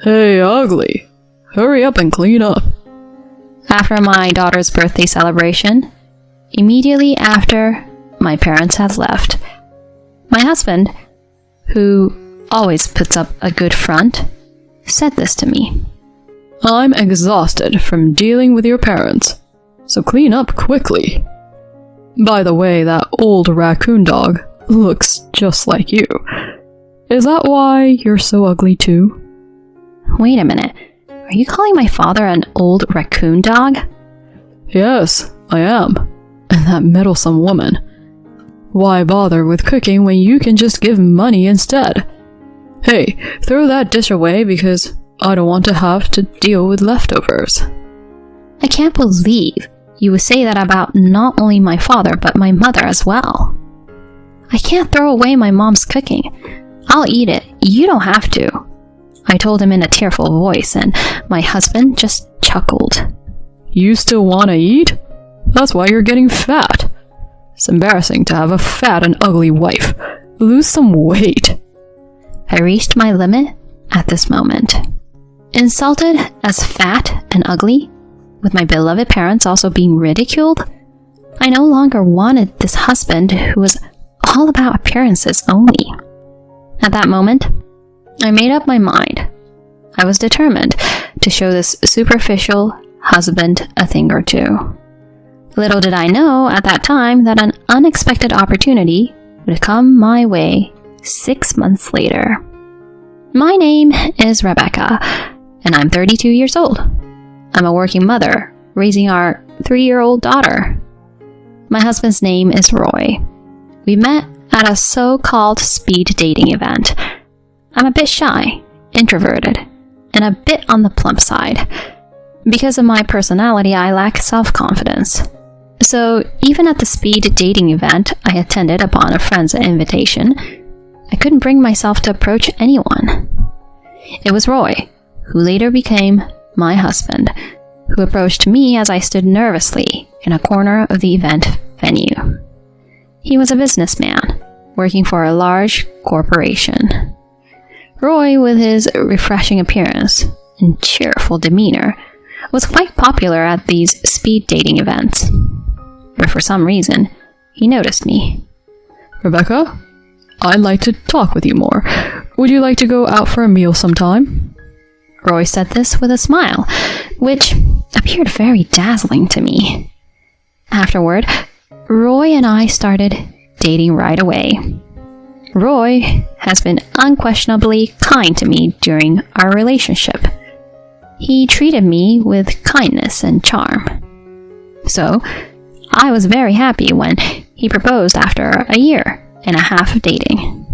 Hey, ugly. Hurry up and clean up. After my daughter's birthday celebration, immediately after my parents had left, my husband, who always puts up a good front, said this to me. I'm exhausted from dealing with your parents, so clean up quickly. By the way, that old raccoon dog looks just like you. Is that why you're so ugly too? Wait a minute. Are you calling my father an old raccoon dog? Yes, I am. And that meddlesome woman. Why bother with cooking when you can just give money instead? Hey, throw that dish away because I don't want to have to deal with leftovers. I can't believe you would say that about not only my father, but my mother as well. I can't throw away my mom's cooking. I'll eat it. You don't have to. I told him in a tearful voice, and my husband just chuckled. You still want to eat? That's why you're getting fat. It's embarrassing to have a fat and ugly wife. Lose some weight. I reached my limit at this moment. Insulted as fat and ugly, with my beloved parents also being ridiculed, I no longer wanted this husband who was all about appearances only. At that moment, I made up my mind. I was determined to show this superficial husband a thing or two. Little did I know at that time that an unexpected opportunity would come my way 6 months later. My name is Rebecca, and I'm 32 years old. I'm a working mother, raising our 3-year-old daughter. My husband's name is Roy. We met at a so-called speed dating event. I'm a bit shy, introverted, and a bit on the plump side. Because of my personality, I lack self-confidence. So even at the speed dating event I attended upon a friend's invitation, I couldn't bring myself to approach anyone. It was Roy, who later became my husband, who approached me as I stood nervously in a corner of the event venue. He was a businessman, working for a large corporation. Roy, with his refreshing appearance and cheerful demeanor, was quite popular at these speed dating events. But for some reason, he noticed me. Rebecca, I'd like to talk with you more. Would you like to go out for a meal sometime? Roy said this with a smile, which appeared very dazzling to me. Afterward, Roy and I started dating right away. Roy has been unquestionably kind to me during our relationship. He treated me with kindness and charm. So, I was very happy when he proposed after a year and a half of dating.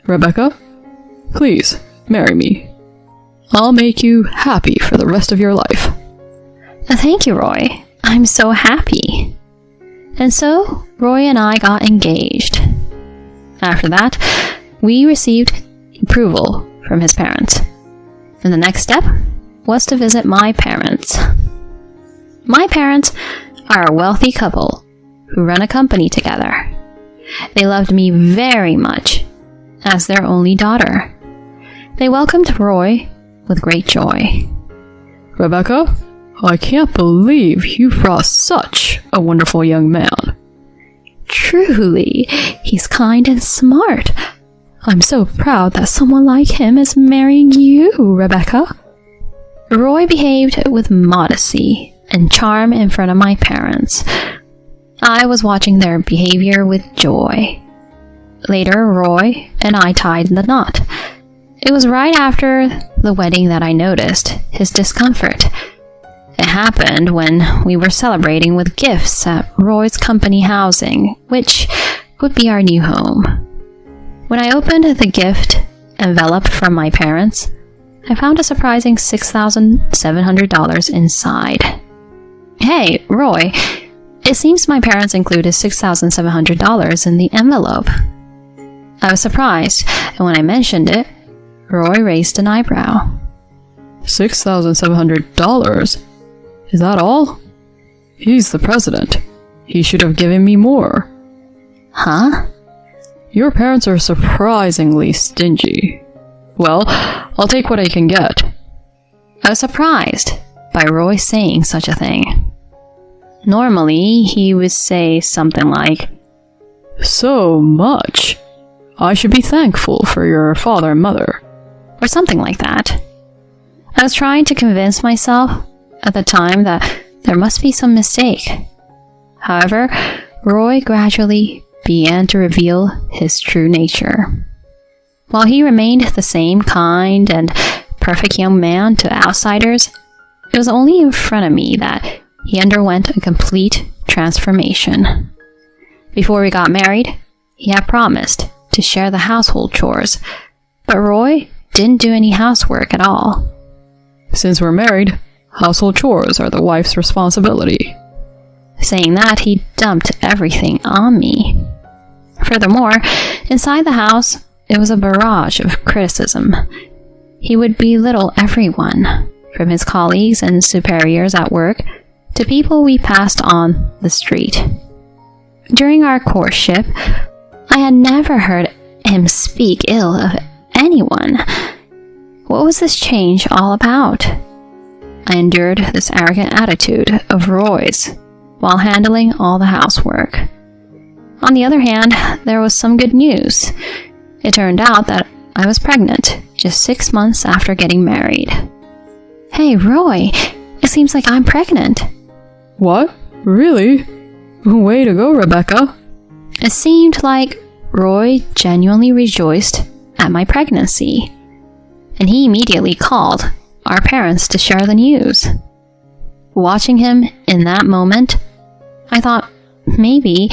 Rebecca, please marry me. I'll make you happy for the rest of your life. Thank you, Roy. I'm so happy. And so, Roy and I got engaged. After that, we received approval from his parents. And the next step was to visit my parents. My parents are a wealthy couple who run a company together. They loved me very much as their only daughter. They welcomed Roy with great joy. Rebecca, I can't believe you brought such a wonderful young man. Truly, he's kind and smart. I'm so proud that someone like him is marrying you, Rebecca. Roy behaved with modesty and charm in front of my parents. I was watching their behavior with joy. Later, Roy and I tied the knot. It was right after the wedding that I noticed his discomfort. It happened when we were celebrating with gifts at Roy's company housing, which would be our new home. When I opened the gift envelope from my parents, I found a surprising $6,700 inside. Hey, Roy, it seems my parents included $6,700 in the envelope. I was surprised, and when I mentioned it, Roy raised an eyebrow. $6,700? Is that all? He's the president. He should have given me more. Huh? Your parents are surprisingly stingy. Well, I'll take what I can get. I was surprised by Roy saying such a thing. Normally, he would say something like, "So much. I should be thankful for your father and mother." or something like that. I was trying to convince myself at the time that there must be some mistake. However, Roy gradually began to reveal his true nature. While he remained the same kind and perfect young man to outsiders, it was only in front of me that he underwent a complete transformation. Before we got married, he had promised to share the household chores, but Roy didn't do any housework at all. "Since we're married, household chores are the wife's responsibility." Saying that, he dumped everything on me. Furthermore, inside the house, it was a barrage of criticism. He would belittle everyone, from his colleagues and superiors at work to people we passed on the street. During our courtship, I had never heard him speak ill of anyone. What was this change all about? I endured this arrogant attitude of Roy's while handling all the housework. On the other hand, there was some good news. It turned out that I was pregnant just 6 months after getting married. "Hey, Roy, it seems like I'm pregnant." "What? Really? Way to go, Rebecca." It seemed like Roy genuinely rejoiced at my pregnancy, and he immediately called our parents to share the news. Watching him in that moment, I thought maybe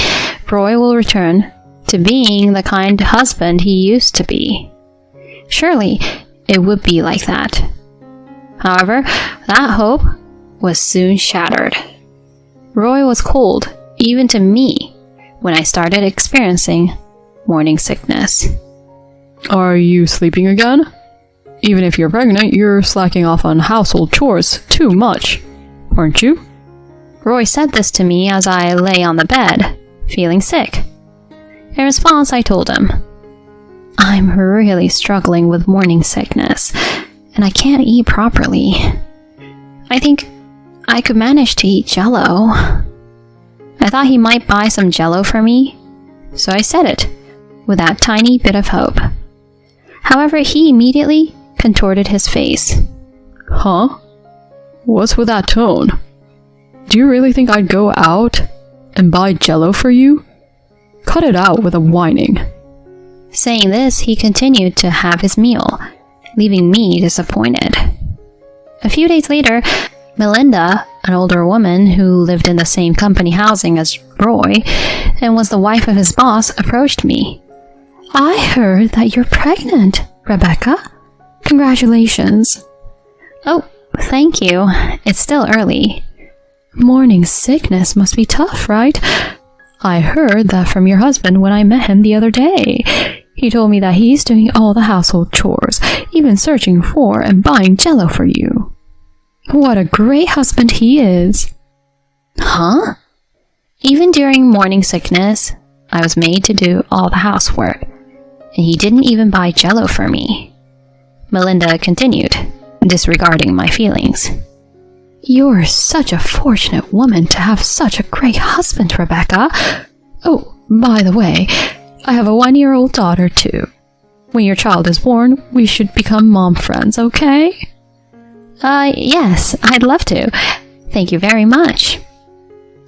Roy will return to being the kind husband he used to be. Surely it would be like that. However, that hope was soon shattered. Roy was cold even to me when I started experiencing morning sickness. "Are you sleeping again? Even if you're pregnant, you're slacking off on household chores too much, aren't you?" Roy said this to me as I lay on the bed, feeling sick. In response, I told him, "I'm really struggling with morning sickness, and I can't eat properly. I think I could manage to eat Jell-O." I thought he might buy some Jell-O for me, so I said it with that tiny bit of hope. However, he immediately contorted his face. "Huh? What's with that tone? Do you really think I'd go out and buy Jell-O for you? Cut it out with the whining." Saying this, he continued to have his meal, leaving me disappointed. A few days later, Melinda, an older woman who lived in the same company housing as Roy and was the wife of his boss, approached me. "I heard that you're pregnant, Rebecca. Congratulations." "Oh, thank you. It's still early." "Morning sickness must be tough, right? I heard that from your husband when I met him the other day. He told me that he's doing all the household chores, even searching for and buying Jell-O for you. What a great husband he is." Huh? Even during morning sickness, I was made to do all the housework, and he didn't even buy Jell-O for me. Melinda continued, disregarding my feelings. "You're such a fortunate woman to have such a great husband, Rebecca. Oh, by the way, I have a 1-year-old daughter too. When your child is born, we should become mom friends, okay?" Yes, I'd love to. Thank you very much."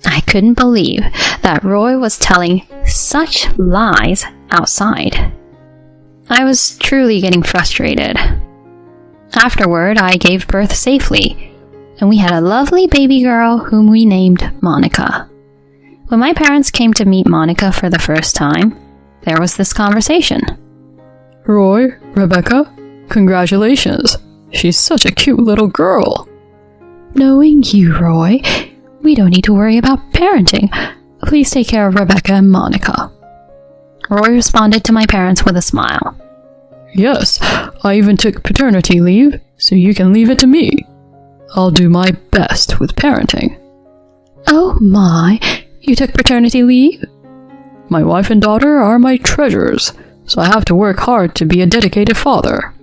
I couldn't believe that Roy was telling such lies outside. I was truly getting frustrated. Afterward, I gave birth safely, and we had a lovely baby girl whom we named Monica. When my parents came to meet Monica for the first time, there was this conversation. "Roy, Rebecca, congratulations. She's such a cute little girl." "Knowing you, Roy, we don't need to worry about parenting. Please take care of Rebecca and Monica." Roy responded to my parents with a smile. "Yes, I even took paternity leave, so you can leave it to me. I'll do my best with parenting." "Oh my, you took paternity leave?" "My wife and daughter are my treasures, so I have to work hard to be a dedicated father."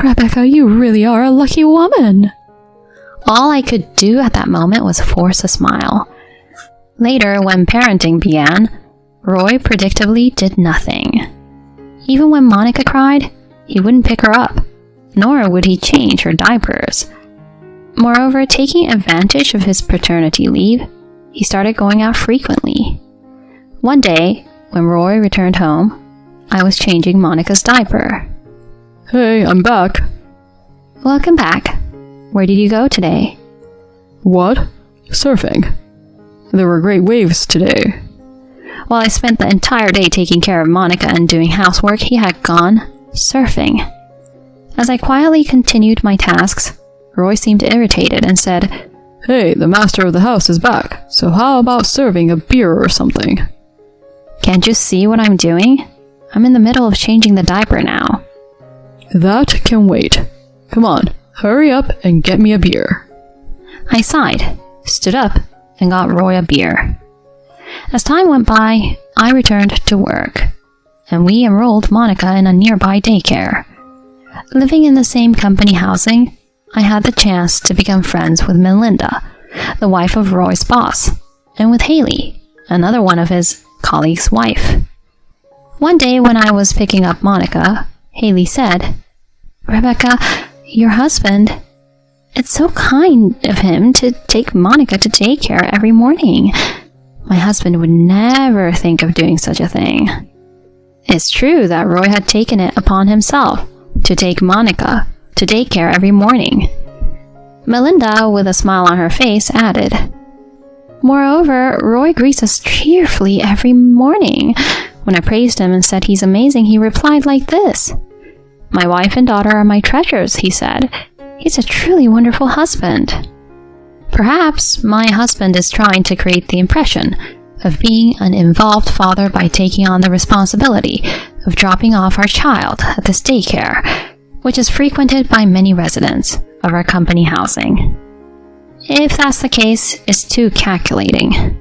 Rebecca, you really are a lucky woman. All I could do at that moment was force a smile. Later, when parenting began, Roy predictably did nothing. Even when Monica cried, he wouldn't pick her up, nor would he change her diapers. Moreover, taking advantage of his paternity leave, he started going out frequently. One day, when Roy returned home, I was changing Monica's diaper. Hey, I'm back. Welcome back. Where did you go today? What? Surfing. There were great waves today. While I spent the entire day taking care of Monica and doing housework, he had gone surfing. As I quietly continued my tasks, Roy seemed irritated and said, Hey, the master of the house is back, so how about serving a beer or something? Can't you see what I'm doing? I'm in the middle of changing the diaper now. That can wait. Come on, hurry up and get me a beer. I sighed, stood up, and got Roy a beer. As time went by, I returned to work, and we enrolled Monica in a nearby daycare. Living in the same company housing, I had the chance to become friends with Melinda, the wife of Roy's boss, and with Haley, another one of his colleagues' wife. One day when I was picking up Monica, Haley said, Rebecca, your husband, it's so kind of him to take Monica to daycare every morning. My husband would never think of doing such a thing. It's true that Roy had taken it upon himself to take Monica to daycare every morning. Melinda, with a smile on her face, added, Moreover, Roy greets us cheerfully every morning. When I praised him and said he's amazing, he replied like this. My wife and daughter are my treasures, he said. He's a truly wonderful husband. Perhaps my husband is trying to create the impression of being an involved father by taking on the responsibility of dropping off our child at this daycare, which is frequented by many residents of our company housing. If that's the case, it's too calculating.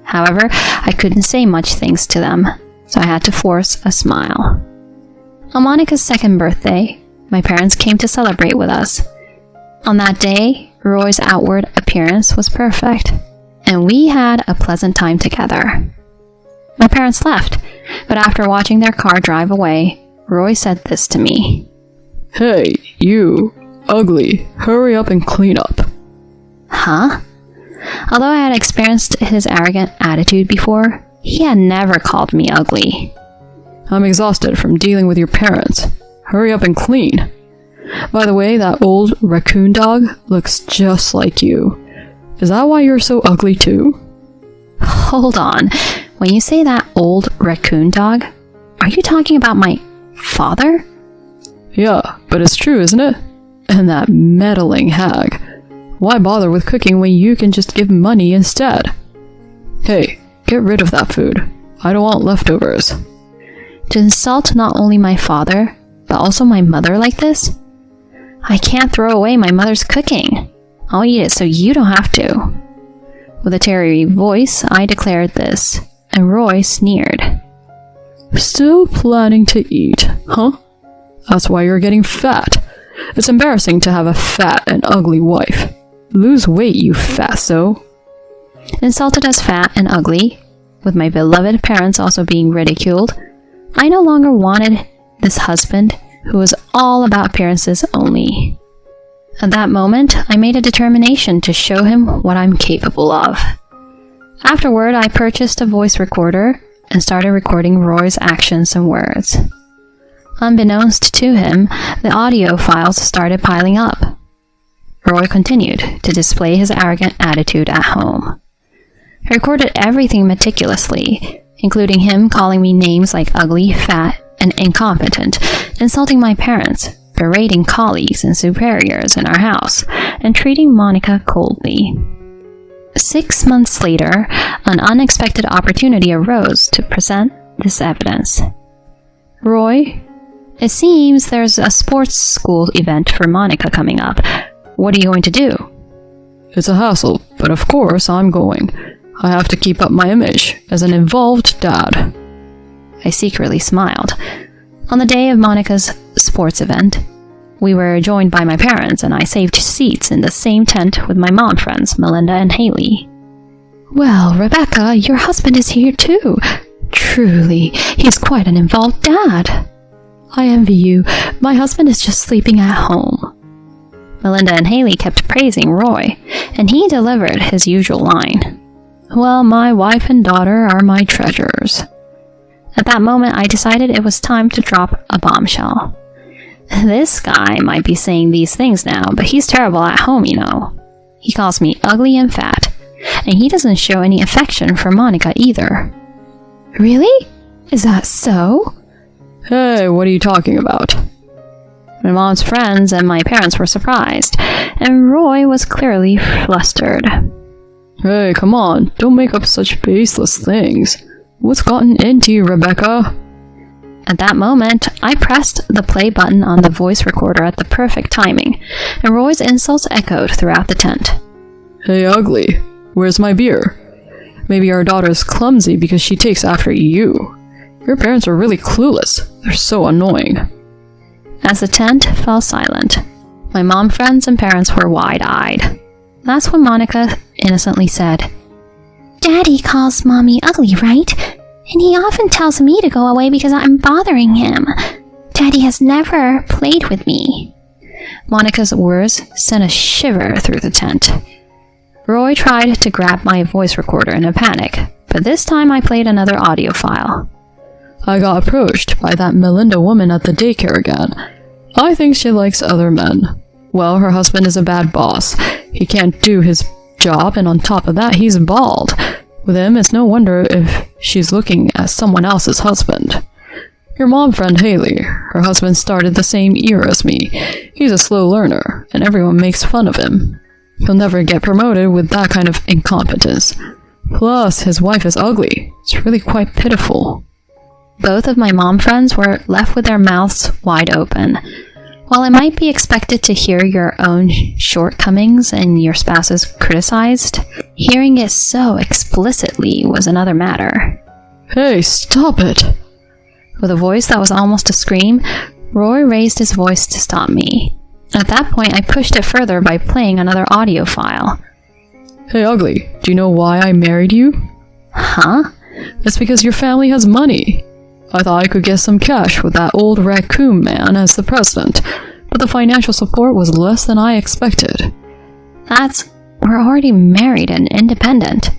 However, I couldn't say much thanks to them, so I had to force a smile. On Monica's second birthday, my parents came to celebrate with us. On that day, Roy's outward appearance was perfect, and we had a pleasant time together. My parents left, but after watching their car drive away, Roy said this to me. Hey, you, ugly, hurry up and clean up. Huh? Although I had experienced his arrogant attitude before, he had never called me ugly. I'm exhausted from dealing with your parents. Hurry up and clean. By the way, that old raccoon dog looks just like you. Is that why you're so ugly too? Hold on. When you say that old raccoon dog, are you talking about my father? Yeah, but it's true, isn't it? And that meddling hag. Why bother with cooking when you can just give money instead? Hey, get rid of that food. I don't want leftovers. To insult not only my father, but also my mother like this? I can't throw away my mother's cooking. I'll eat it so you don't have to. With a teary voice, I declared this, and Roy sneered. Still planning to eat, huh? That's why you're getting fat. It's embarrassing to have a fat and ugly wife. Lose weight, you fatso. Insulted as fat and ugly, with my beloved parents also being ridiculed, I no longer wanted this husband who was all about appearances only. At that moment, I made a determination to show him what I'm capable of. Afterward, I purchased a voice recorder and started recording Roy's actions and words. Unbeknownst to him, the audio files started piling up. Roy continued to display his arrogant attitude at home. I recorded everything meticulously, including him calling me names like ugly, fat, and incompetent, insulting my parents, berating colleagues and superiors in our house, and treating Monica coldly. 6 months later, an unexpected opportunity arose to present this evidence. Roy, it seems there's a sports school event for Monica coming up. What are you going to do? It's a hassle, but of course I'm going. I have to keep up my image as an involved dad. I secretly smiled. On the day of Monica's sports event, we were joined by my parents, and I saved seats in the same tent with my mom friends, Melinda and Haley. Well, Rebecca, your husband is here too. Truly, he's quite an involved dad. I envy you. My husband is just sleeping at home. Melinda and Haley kept praising Roy, and he delivered his usual line. Well, my wife and daughter are my treasures. At that moment, I decided it was time to drop a bombshell. This guy might be saying these things now, but he's terrible at home, you know. He calls me ugly and fat, and he doesn't show any affection for Monica either. Really? Is that so? Hey, what are you talking about? My mom's friends and my parents were surprised, and Roy was clearly flustered. Hey, come on, don't make up such baseless things. What's gotten into you, Rebecca? At that moment, I pressed the play button on the voice recorder at the perfect timing, and Roy's insults echoed throughout the tent. Hey, ugly, where's my beer? Maybe our daughter's clumsy because she takes after you. Your parents are really clueless. They're so annoying. As the tent fell silent, my mom friends and parents were wide-eyed. That's when Monica innocently said, Daddy calls Mommy ugly, right? And he often tells me to go away because I'm bothering him. Daddy has never played with me. Monica's words sent a shiver through the tent. Roy tried to grab my voice recorder in a panic, but this time I played another audio file. I got approached by that Melinda woman at the daycare again. I think she likes other men. Well, her husband is a bad boss. He can't do his job, and on top of that, he's bald. With him, it's no wonder if she's looking at someone else's husband. Your mom friend Haley, her husband started the same year as me. He's a slow learner, and everyone makes fun of him. He'll never get promoted with that kind of incompetence. Plus, his wife is ugly. It's really quite pitiful. Both of my mom friends were left with their mouths wide open. While it might be expected to hear your own shortcomings and your spouse's criticized, hearing it so explicitly was another matter. Hey, stop it! With a voice that was almost a scream, Roy raised his voice to stop me. At that point, I pushed it further by playing another audio file. Hey, ugly, do you know why I married you? Huh? It's because your family has money. I thought I could get some cash with that old raccoon man as the president, but the financial support was less than I expected. We're already married and independent.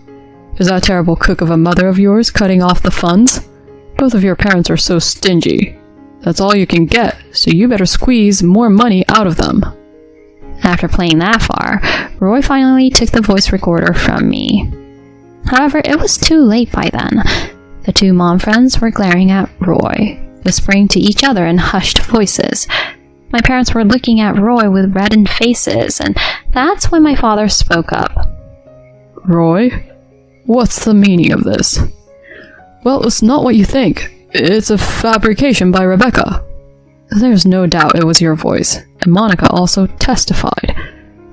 Is that terrible cook of a mother of yours cutting off the funds? Both of your parents are so stingy. That's all you can get, so you better squeeze more money out of them. After playing that far, Roy finally took the voice recorder from me. However, it was too late by then. The two mom friends were glaring at Roy, whispering to each other in hushed voices. My parents were looking at Roy with reddened faces, and that's when my father spoke up. Roy, what's the meaning of this? Well, it's not what you think. It's a fabrication by Rebecca. There's no doubt it was your voice, and Monica also testified.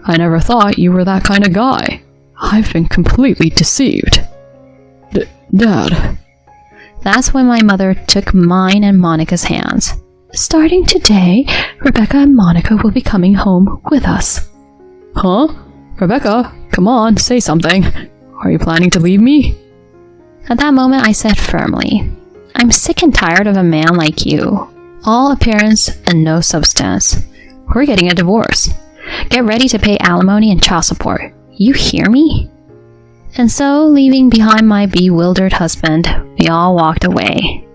I never thought you were that kind of guy. I've been completely deceived. Dad. That's when my mother took mine and Monica's hands. Starting today, Rebecca and Monica will be coming home with us. Huh? Rebecca, come on, say something. Are you planning to leave me? At that moment, I said firmly, I'm sick and tired of a man like you. All appearance and no substance. We're getting a divorce. Get ready to pay alimony and child support. You hear me? And so, leaving behind my bewildered husband, we all walked away.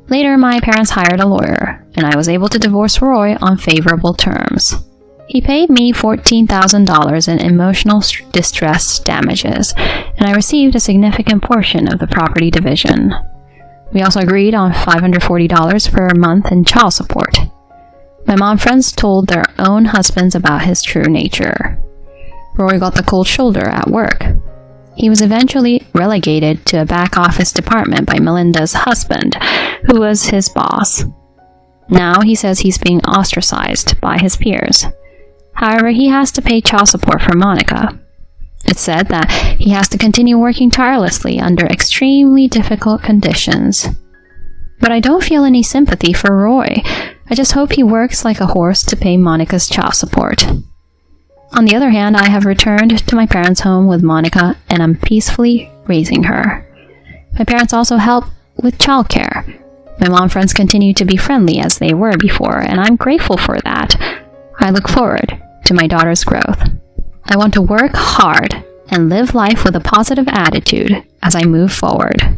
Later, my parents hired a lawyer, and I was able to divorce Roy on favorable terms. He paid me $14,000 in emotional distress damages, and I received a significant portion of the property division. We also agreed on $540 per month in child support. My mom friends told their own husbands about his true nature. Roy got the cold shoulder at work. He was eventually relegated to a back office department by Melinda's husband, who was his boss. Now he says he's being ostracized by his peers. However, he has to pay child support for Monica. It's said that he has to continue working tirelessly under extremely difficult conditions. But I don't feel any sympathy for Roy. I just hope he works like a horse to pay Monica's child support. On the other hand, I have returned to my parents' home with Monica and I'm peacefully raising her. My parents also help with childcare. My mom friends continue to be friendly as they were before, and I'm grateful for that. I look forward to my daughter's growth. I want to work hard and live life with a positive attitude as I move forward.